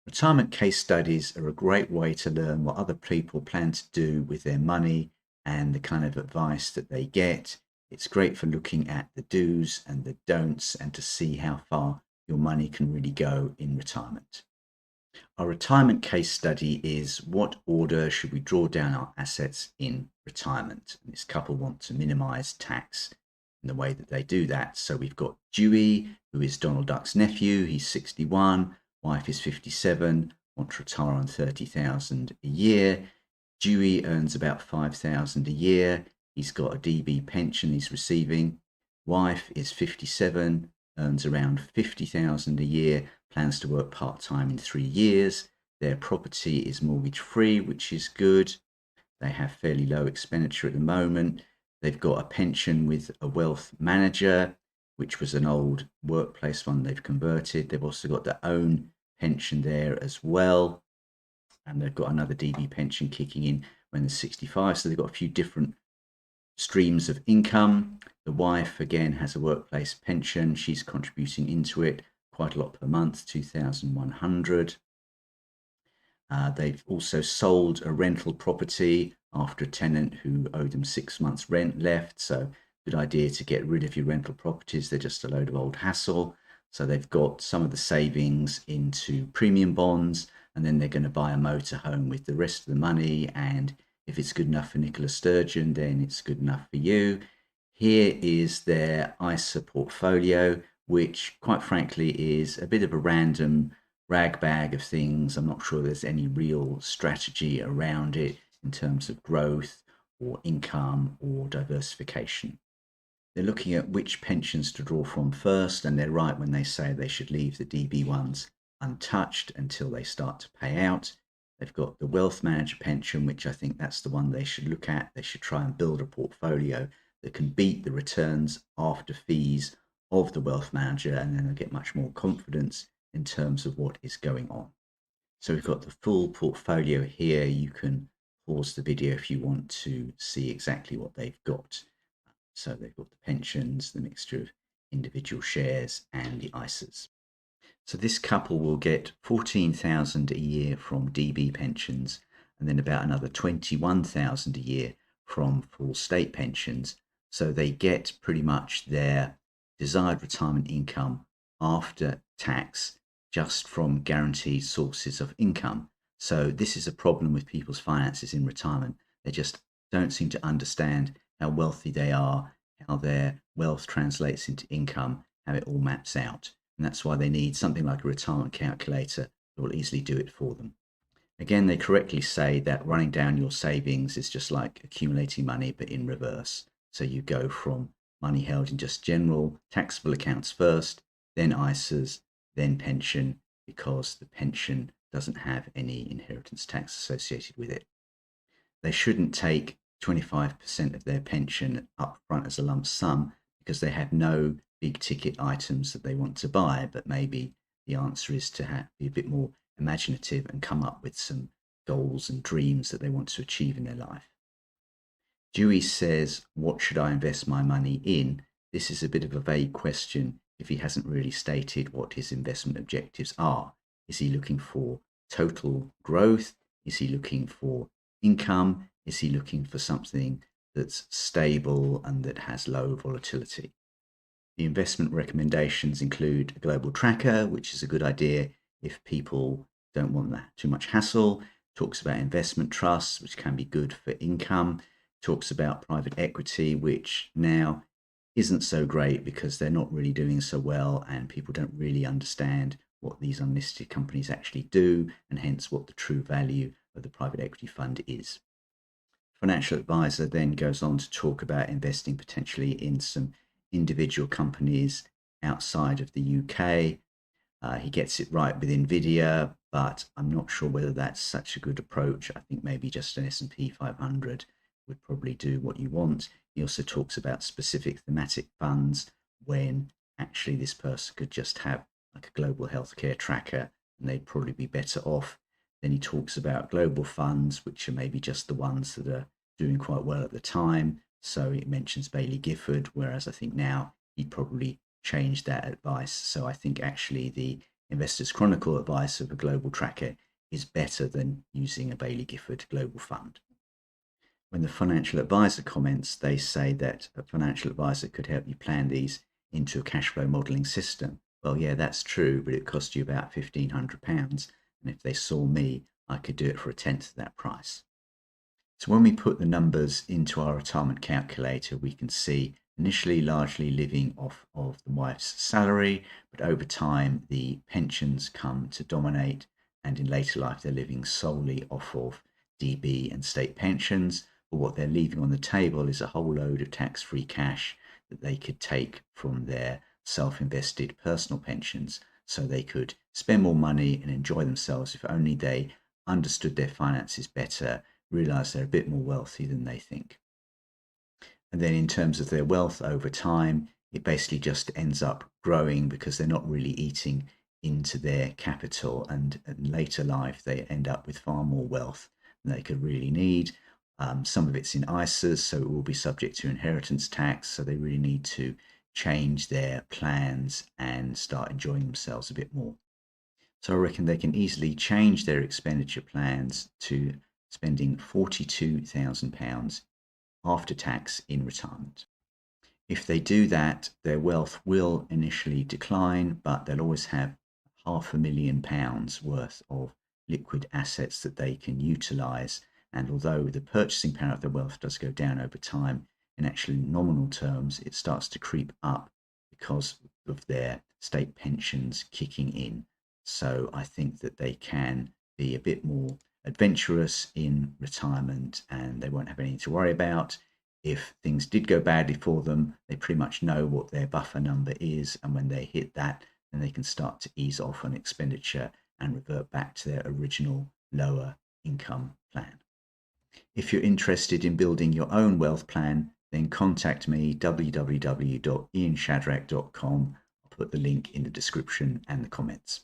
Retirement case studies are a great way to learn what other people plan to do with their money and the kind of advice that they get. It's great for looking at the do's and the don'ts and to see how far your money can really go in retirement. Our retirement case study is what order should we draw down our assets in retirement? And this couple want to minimize tax in the way that they do that. So we've got Dewey, who is Donald Duck's nephew. He's 61, wife is 57, want to retire on 30,000 a year. Dewey earns about 5,000 a year. He's got a DB pension he's receiving. Wife is 57, earns around 50,000 a year, plans to work part-time in 3 years. Their property is mortgage free, which is good. They have fairly low expenditure at the moment. They've got a pension with a wealth manager, which was an old workplace one they've converted. They've also got their own pension there as well. And they've got another DB pension kicking in when they're 65. So they've got a few different streams of income. The wife, again, has a workplace pension. She's contributing into it quite a lot per month, 2,100. They've also sold a rental property after a tenant who owed them 6 months rent left. So good idea to get rid of your rental properties. They're just a load of old hassle. So they've got some of the savings into premium bonds, and then they're going to buy a motorhome with the rest of the money. And if it's good enough for Nicola Sturgeon, then it's good enough for you. Here is their ISA portfolio, which quite frankly is a bit of a random rag bag of things. I'm not sure there's any real strategy around it in terms of growth or income or diversification. They're looking at which pensions to draw from first, and they're right when they say they should leave the DB ones untouched until they start to pay out. They've got the wealth manager pension, which I think that's the one they should look at. They should try and build a portfolio that can beat the returns after fees of the wealth manager, and then they'll get much more confidence in terms of what is going on. So we've got the full portfolio here. You can pause the video if you want to see exactly what they've got. So they've got the pensions, the mixture of individual shares and the ISAs. So this couple will get 14,000 a year from DB pensions and then about another 21,000 a year from full state pensions. So they get pretty much their desired retirement income after tax just from guaranteed sources of income. So this is a problem with people's finances in retirement. They just don't seem to understand how wealthy they are, how their wealth translates into income, how it all maps out. And that's why they need something like a retirement calculator that will easily do it for them. Again, they correctly say that running down your savings is just like accumulating money, but in reverse. So you go from money held in just general taxable accounts first, then ISAs, then pension, because the pension doesn't have any inheritance tax associated with it. They shouldn't take 25% of their pension up front as a lump sum because they have no big ticket items that they want to buy, but maybe the answer is to be a bit more imaginative and come up with some goals and dreams that they want to achieve in their life. Dewey says, what should I invest my money in? This is a bit of a vague question if he hasn't really stated what his investment objectives are. Is he looking for total growth? Is he looking for income? Is he looking for something that's stable and that has low volatility? The investment recommendations include a global tracker, which is a good idea if people don't want that too much hassle. Talks about investment trusts, which can be good for income. Talks about private equity, which now isn't so great because they're not really doing so well and people don't really understand what these unlisted companies actually do and hence what the true value of the private equity fund is. Financial advisor then goes on to talk about investing potentially in some individual companies outside of the UK. He gets it right with Nvidia, but I'm not sure whether that's such a good approach. I think maybe just an S&P 500 would probably do what you want. He also talks about specific thematic funds when actually this person could just have like a global healthcare tracker and they'd probably be better off. Then he talks about global funds, which are maybe just the ones that are doing quite well at the time. So it mentions Bailey Gifford, whereas I think now he'd probably change that advice. So I think actually the Investors Chronicle advice of a global tracker is better than using a Bailey Gifford global fund. When the financial advisor comments, they say that a financial advisor could help you plan these into a cash flow modeling system. Well, yeah, that's true, but it cost you about £1,500. And if they saw me, I could do it for a tenth of that price. So when we put the numbers into our retirement calculator, we can see initially largely living off of the wife's salary, but over time the pensions come to dominate, and in later life they're living solely off of DB and state pensions. But what they're leaving on the table is a whole load of tax-free cash that they could take from their self-invested personal pensions, so they could spend more money and enjoy themselves if only they understood their finances better, realize they're a bit more wealthy than they think. And then in terms of their wealth over time, it basically just ends up growing because they're not really eating into their capital, and in later life they end up with far more wealth than they could really need. Some of it's in ISAs, so it will be subject to inheritance tax, so they really need to change their plans and start enjoying themselves a bit more. So I reckon they can easily change their expenditure plans to spending £42,000 after tax in retirement. If they do that, their wealth will initially decline, but they'll always have £500,000 worth of liquid assets that they can utilize. And although the purchasing power of their wealth does go down over time, in actually nominal terms, it starts to creep up because of their state pensions kicking in. So I think that they can be a bit more adventurous in retirement and they won't have anything to worry about. If things did go badly for them, they pretty much know what their buffer number is, and when they hit that, then they can start to ease off on expenditure and revert back to their original lower income plan. If you're interested in building your own wealth plan, then contact me, www.ianshadrack.com. I'll put the link in the description and the comments.